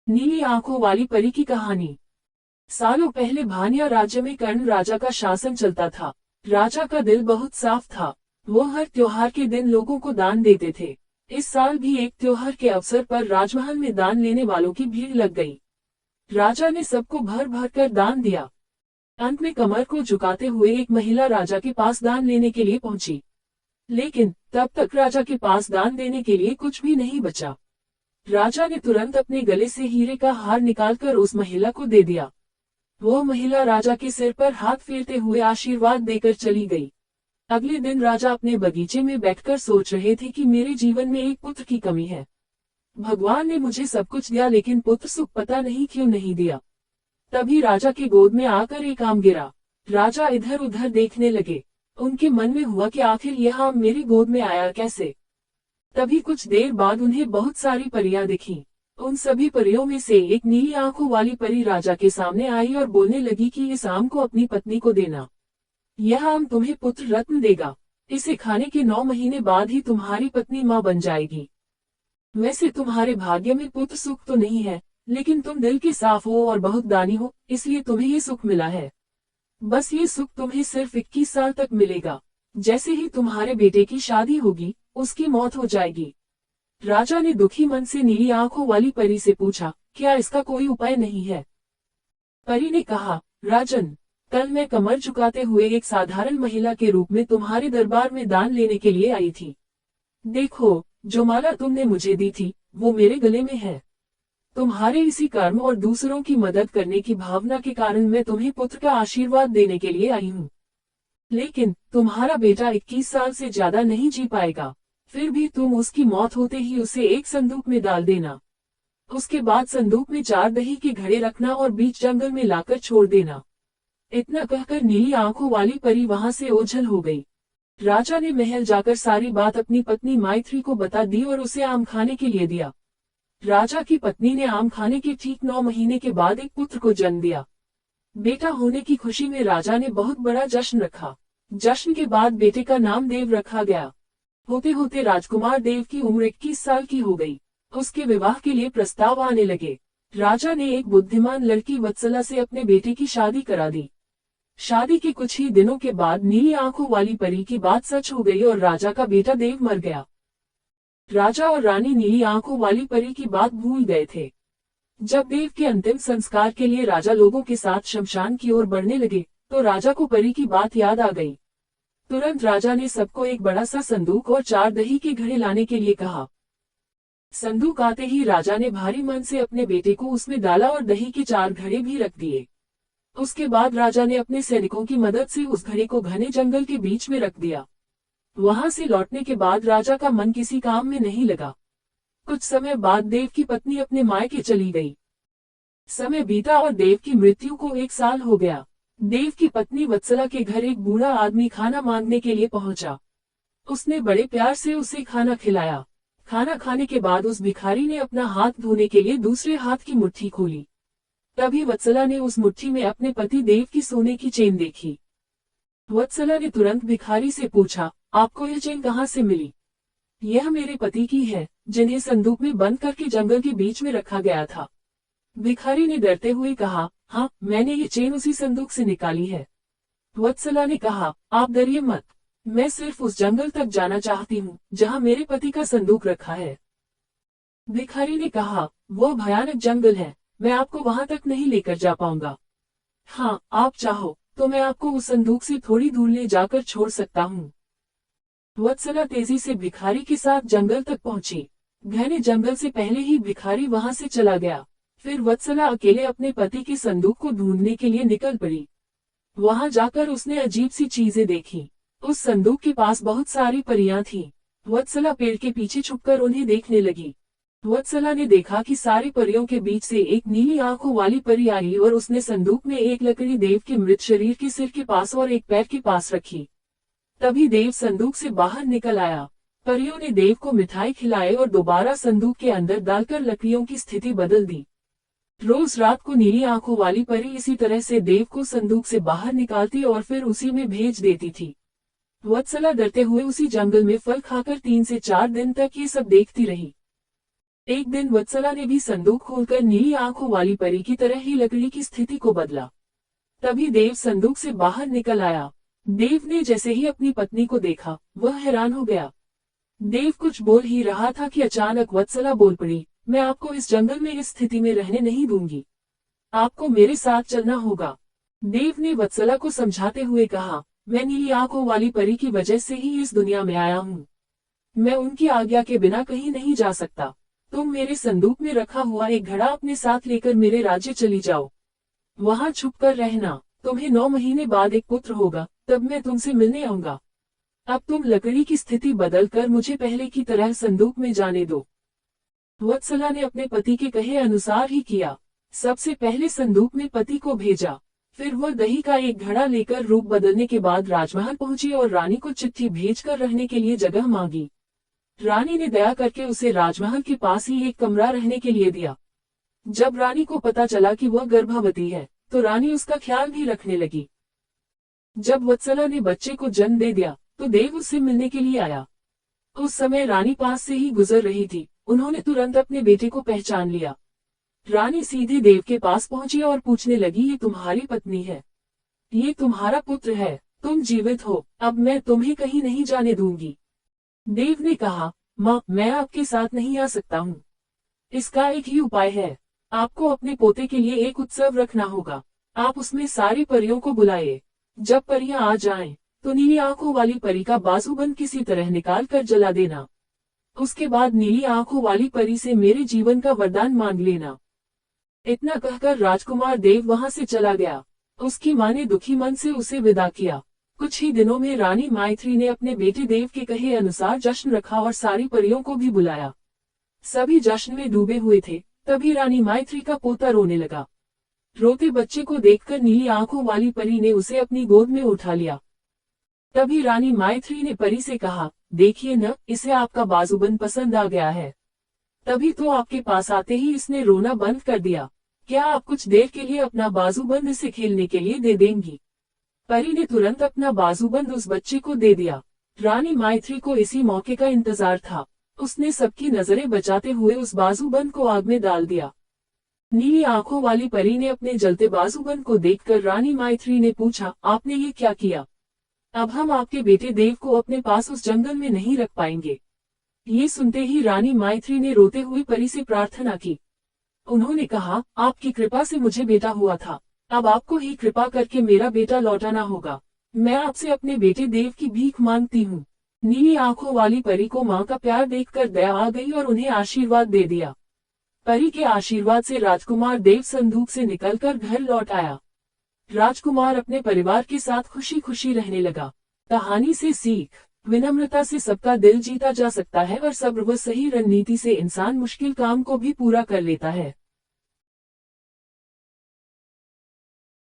नीली आंखों वाली परी की कहानी। सालों पहले भानिया राज्य में कर्ण राजा का शासन चलता था। राजा का दिल बहुत साफ था। वो हर त्योहार के दिन लोगों को दान देते थे। इस साल भी एक त्योहार के अवसर पर राजमहल में दान लेने वालों की भीड़ लग गई। राजा ने सबको भर भर कर दान दिया। अंत में कमर को झुकाते हुए एक महिला राजा के पास दान लेने के लिए पहुंची। लेकिन तब तक राजा के पास दान देने के लिए कुछ भी नहीं बचा। राजा ने तुरंत अपने गले से हीरे का हार निकालकर उस महिला को दे दिया। वो महिला राजा के सिर पर हाथ फेरते हुए आशीर्वाद देकर चली गई। अगले दिन राजा अपने बगीचे में बैठकर सोच रहे थे कि मेरे जीवन में एक पुत्र की कमी है। भगवान ने मुझे सब कुछ दिया लेकिन पुत्र सुख पता नहीं क्यों नहीं दिया। तभी राजा के गोद में आकर एक आम गिरा। राजा इधर उधर देखने लगे। उनके मन में हुआ कि आखिर यह आम मेरी गोद में आया कैसे। तभी कुछ देर बाद उन्हें बहुत सारी परियां दिखीं। उन सभी परियों में से एक नीली आंखों वाली परी राजा के सामने आई और बोलने लगी कि इस आम को अपनी पत्नी को देना। यह आम तुम्हें पुत्र रत्न देगा। इसे खाने के 9 महीने बाद ही तुम्हारी पत्नी मां बन जाएगी। वैसे तुम्हारे भाग्य में पुत्र सुख तो नहीं है, लेकिन तुम दिल के साफ हो और बहुत दानी हो, इसलिए तुम्हें ये सुख मिला है। बस ये सुख तुम्हें सिर्फ 21 साल तक मिलेगा। जैसे ही तुम्हारे बेटे की शादी होगी, उसकी मौत हो जाएगी। राजा ने दुखी मन से नीली आंखों वाली परी से पूछा, क्या इसका कोई उपाय नहीं है? परी ने कहा, राजन, कल मैं कमर झुकाते हुए एक साधारण महिला के रूप में तुम्हारे दरबार में दान लेने के लिए आई थी। देखो, जो माला तुमने मुझे दी थी, वो मेरे गले में है। तुम्हारे इसी कर्म और दूसरों की मदद करने की भावना के कारण मैं तुम्हें पुत्र का आशीर्वाद देने के लिए आई हूँ। लेकिन तुम्हारा बेटा 21 साल से ज्यादा नहीं जी पाएगा। फिर भी तुम उसकी मौत होते ही उसे एक संदूक में डाल देना। उसके बाद संदूक में 4 दही के घड़े रखना और बीच जंगल में लाकर छोड़ देना। इतना कहकर नीली आंखों वाली परी वहां से ओझल हो गई। राजा ने महल जाकर सारी बात अपनी पत्नी मैत्री को बता दी और उसे आम खाने के लिए दिया। राजा की पत्नी ने आम खाने के ठीक 9 महीने के बाद एक पुत्र को जन्म दिया। बेटा होने की खुशी में राजा ने बहुत बड़ा जश्न रखा। जश्न के बाद बेटे का नाम देव रखा गया। होते होते राजकुमार देव की उम्र 21 साल की हो गई। उसके विवाह के लिए प्रस्ताव आने लगे। राजा ने एक बुद्धिमान लड़की वत्सला से अपने बेटे की शादी करा दी। शादी के कुछ ही दिनों के बाद नीली आंखों वाली परी की बात सच हो गई और राजा का बेटा देव मर गया। राजा और रानी नीली आंखों वाली परी की बात भूल गए थे। जब देव के अंतिम संस्कार के लिए राजा लोगों के साथ शमशान की ओर बढ़ने लगे, तो राजा को परी की बात याद आ गई। तुरंत राजा ने सबको एक बड़ा सा संदूक और 4 दही के घड़े लाने के लिए कहा। संदूक आते ही राजा ने भारी मन से अपने बेटे को उसमें डाला और दही के 4 घड़े भी रख दिए। उसके बाद राजा ने अपने सैनिकों की मदद से उस घड़े को घने जंगल के बीच में रख दिया। वहां से लौटने के बाद राजा का मन किसी काम में नहीं लगा। कुछ समय बाद देव की पत्नी अपने मायके चली गई। समय बीता और देव की मृत्यु को 1 साल हो गया। देव की पत्नी वत्सला के घर एक बूढ़ा आदमी खाना मांगने के लिए पहुंचा। उसने बड़े प्यार से उसे खाना खिलाया। खाना खाने के बाद उस भिखारी ने अपना हाथ धोने के लिए दूसरे हाथ की मुट्ठी खोली। तभी वत्सला ने उस मुट्ठी में अपने पति देव की सोने की चेन देखी। वत्सला ने तुरंत भिखारी से पूछा, आपको यह चेन कहाँ से मिली? यह मेरे पति की है, जिन्हें संदूक में बंद करके जंगल के बीच में रखा गया था। भिखारी ने डरते हुए कहा, हाँ, मैंने ये चेन उसी संदूक से निकाली है। वत्सला ने कहा, आप डरिए मत, मैं सिर्फ उस जंगल तक जाना चाहती हूँ, जहाँ मेरे पति का संदूक रखा है। भिखारी ने कहा, वो भयानक जंगल है, मैं आपको वहां तक नहीं लेकर जा पाऊंगा। हाँ, आप चाहो तो मैं आपको उस संदूक से थोड़ी दूर ले जाकर छोड़ सकता हूँ। वत्सला तेजी से भिखारी के साथ जंगल तक पहुंची। घने जंगल से पहले ही भिखारी वहां से चला गया। फिर वत्सला अकेले अपने पति के संदूक को ढूंढने के लिए निकल पड़ी। वहां जाकर उसने अजीब सी चीजें देखी। उस संदूक के पास बहुत सारी परियां थीं। वत्सला पेड़ के पीछे छुपकर उन्हें देखने लगी। वत्सला ने देखा कि सारी परियों के बीच से एक नीली आंखों वाली परी आई और उसने संदूक में एक लकड़ी देव के मृत शरीर के सिर के पास और एक पैर के पास रखी। तभी देव संदूक से बाहर निकल आया। परियों ने देव को मिठाई खिलाई और दोबारा संदूक के अंदर डालकर लकड़ियों की स्थिति बदल दी। रोज रात को नीली आंखों वाली परी इसी तरह से देव को संदूक से बाहर निकालती और फिर उसी में भेज देती थी। वत्सला डरते हुए उसी जंगल में फल खाकर 3 से 4 दिन तक ये सब देखती रही। एक दिन वत्सला ने भी संदूक खोलकर नीली आंखों वाली परी की तरह ही लकड़ी की स्थिति को बदला। तभी देव संदूक से बाहर निकल आया। देव ने जैसे ही अपनी पत्नी को देखा, वह हैरान हो गया। देव कुछ बोल ही रहा था कि अचानक वत्सला बोल पड़ी, मैं आपको इस जंगल में इस स्थिति में रहने नहीं दूंगी। आपको मेरे साथ चलना होगा। देव ने वत्सला को समझाते हुए कहा, मैं नीली आंखों वाली परी की वजह से ही इस दुनिया में आया हूँ। मैं उनकी आज्ञा के बिना कहीं नहीं जा सकता। तुम मेरे संदूक में रखा हुआ एक घड़ा अपने साथ लेकर मेरे राज्य चली जाओ। वहां छुपकर रहना। तुम्हें 9 महीने बाद एक पुत्र होगा, तब मैं तुमसे मिलने आऊंगा। अब तुम लकड़ी की स्थिति बदलकर मुझे पहले की तरह संदूक में जाने दो। वत्सला ने अपने पति के कहे अनुसार ही किया। सबसे पहले संदूक में पति को भेजा, फिर वह दही का एक घड़ा लेकर रूप बदलने के बाद राजमहल पहुंची और रानी को चिट्ठी भेजकर रहने के लिए जगह मांगी। रानी ने दया करके उसे राजमहल के पास ही एक कमरा रहने के लिए दिया। जब रानी को पता चला कि वह गर्भवती है, तो रानी उसका ख्याल भी रखने लगी। जब वत्सला ने बच्चे को जन्म दे दिया, तो देव उससे मिलने के लिए आया। उस समय रानी पास से ही गुजर रही थी। उन्होंने तुरंत अपने बेटे को पहचान लिया। रानी सीधे देव के पास पहुंची और पूछने लगी, ये तुम्हारी पत्नी है, ये तुम्हारा पुत्र है, तुम जीवित हो, अब मैं तुम्हें कहीं नहीं जाने दूंगी। देव ने कहा, माँ, मैं आपके साथ नहीं आ सकता हूँ। इसका एक ही उपाय है, आपको अपने पोते के लिए एक उत्सव रखना होगा। आप उसमें सारी परियों को बुलाए। जब परियां आ जाएं, तो नीली आंखों वाली परी का बाजूबंद किसी तरह निकाल कर जला देना। उसके बाद नीली आंखों वाली परी से मेरे जीवन का वरदान मांग लेना। इतना कहकर राजकुमार देव वहां से चला गया। उसकी मां ने दुखी मन से उसे विदा किया। कुछ ही दिनों में रानी माइत्री ने अपने बेटे देव के कहे अनुसार जश्न रखा और सारी परियों को भी बुलाया। सभी जश्न में डूबे हुए थे। तभी रानी माइत्री का पोता रोने लगा। रोते बच्चे को देखकर नीली आंखों वाली परी ने उसे अपनी गोद में उठा लिया। तभी रानी माइत्री ने परी से कहा, देखिए न, इसे आपका बाजूबंद पसंद आ गया है। तभी तो आपके पास आते ही इसने रोना बंद कर दिया। क्या आप कुछ देर के लिए अपना बाजूबंद इसे खेलने के लिए दे देंगी? परी ने तुरंत अपना बाजूबंद उस बच्चे को दे दिया। रानी माइत्री को इसी मौके का इंतजार था। उसने सबकी नजरें बचाते हुए उस बाजूबंद को आग में डाल दिया। नीली आंखों वाली परी ने अपने जलते बाजूबंद को देखकर रानी माइत्री ने पूछा, आपने ये क्या किया? अब हम आपके बेटे देव को अपने पास उस जंगल में नहीं रख पाएंगे। ये सुनते ही रानी माइत्री ने रोते हुए परी से प्रार्थना की। उन्होंने कहा, आपकी कृपा से मुझे बेटा हुआ था, अब आपको ही कृपा करके मेरा बेटा लौटाना होगा। मैं आपसे अपने बेटे देव की भीख मांगती हूँ। नीली आंखों वाली परी को माँ का प्यार देखकर दया आ गई और उन्हें आशीर्वाद दे दिया। परी के आशीर्वाद से राजकुमार देव संदूक से निकलकर घर लौट आया। राजकुमार अपने परिवार के साथ खुशी खुशी रहने लगा। कहानी से सीख, विनम्रता से सबका दिल जीता जा सकता है और सब्र व सही रणनीति से इंसान मुश्किल काम को भी पूरा कर लेता है।